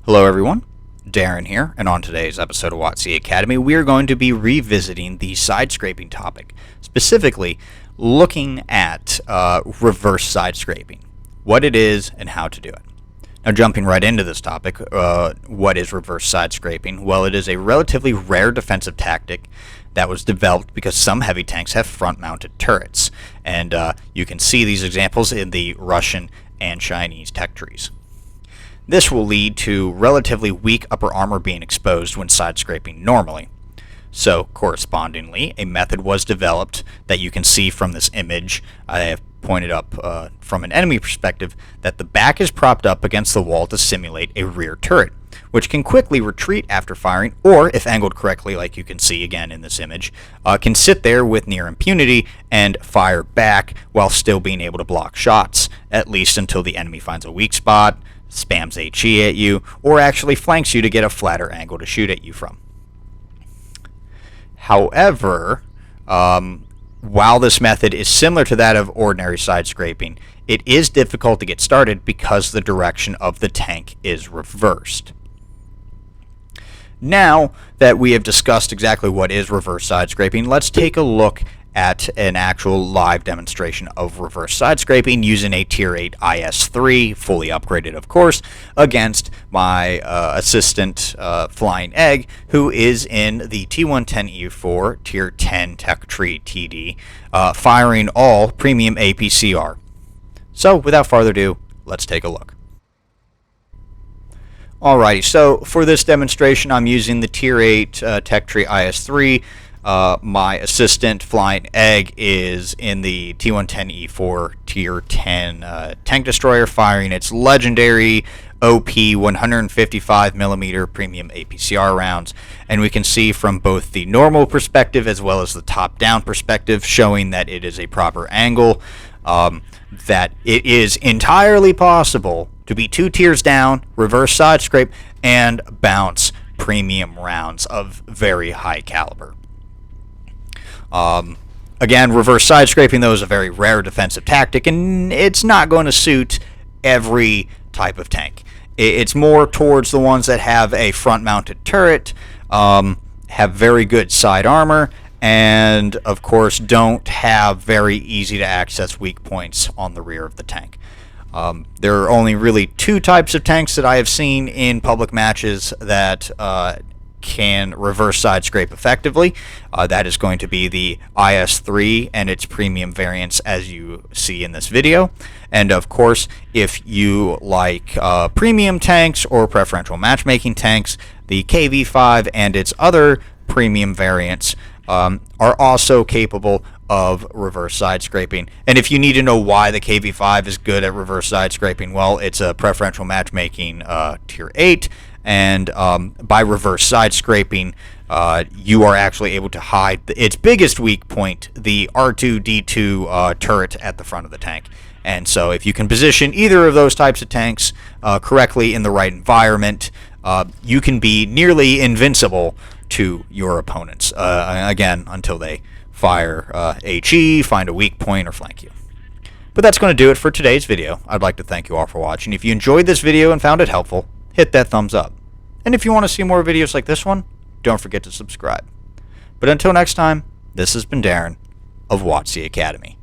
Hello everyone, Darren here, and on today's episode of WoTC Academy, we are going to be revisiting the side scraping topic, specifically looking at reverse side scraping, what it is and how to do it. Now jumping right into this topic, what is reverse side scraping? Well, it is a relatively rare defensive tactic that was developed because some heavy tanks have front-mounted turrets, and you can see these examples in the Russian and Chinese tech trees. This will lead to relatively weak upper armor being exposed when side scraping normally. So, correspondingly, a method was developed that you can see from this image. I have pointed up from an enemy perspective that the back is propped up against the wall to simulate a rear turret, which can quickly retreat after firing, or, if angled correctly, like you can see again in this image, can sit there with near impunity and fire back while still being able to block shots, at least until the enemy finds a weak spot, spams HE at you, or actually flanks you to get a flatter angle to shoot at you from. However, while this method is similar to that of ordinary side scraping, it is difficult to get started because the direction of the tank is reversed. Now that we have discussed exactly what is reverse side scraping, let's take a look at an actual live demonstration of reverse side scraping using a Tier 8 IS-3, fully upgraded of course, against my assistant Flying Egg, who is in the T110E4 Tier 10 Tech Tree TD, firing all premium APCR. So without further ado, let's take a look. Alrighty, so for this demonstration I'm using the Tier 8 Tech Tree IS-3. My assistant Flying Egg is in the T110E4 Tier 10 tank destroyer, firing its legendary OP 155mm premium APCR rounds, and we can see from both the normal perspective as well as the top-down perspective, showing that it is a proper angle, that it is entirely possible to be 2 tiers down, reverse side scrape, and bounce premium rounds of very high caliber. Again, reverse side scraping, though, is a very rare defensive tactic, and it's not going to suit every type of tank. It's more towards the ones that have a front-mounted turret, have very good side armor, and, of course, don't have very easy-to-access weak points on the rear of the tank. There are only really 2 types of tanks that I have seen in public matches that can reverse side scrape effectively. That is going to be the IS-3 and its premium variants, as you see in this video. And of course, if you like premium tanks or preferential matchmaking tanks, the KV-5 and its other premium variants are also capable of reverse side scraping. And if you need to know why the KV-5 is good at reverse side scraping, well, it's a preferential matchmaking Tier 8, and by reverse side scraping, you are actually able to hide its biggest weak point, the R2-D2 turret at the front of the tank. And so if you can position either of those types of tanks correctly in the right environment, you can be nearly invincible to your opponents, again, until they fire HE, find a weak point, or flank you. But that's going to do it for today's video. I'd like to thank you all for watching. If you enjoyed this video and found it helpful, hit that thumbs up. And if you want to see more videos like this one, don't forget to subscribe. But until next time, this has been Darren of WoTC Academy.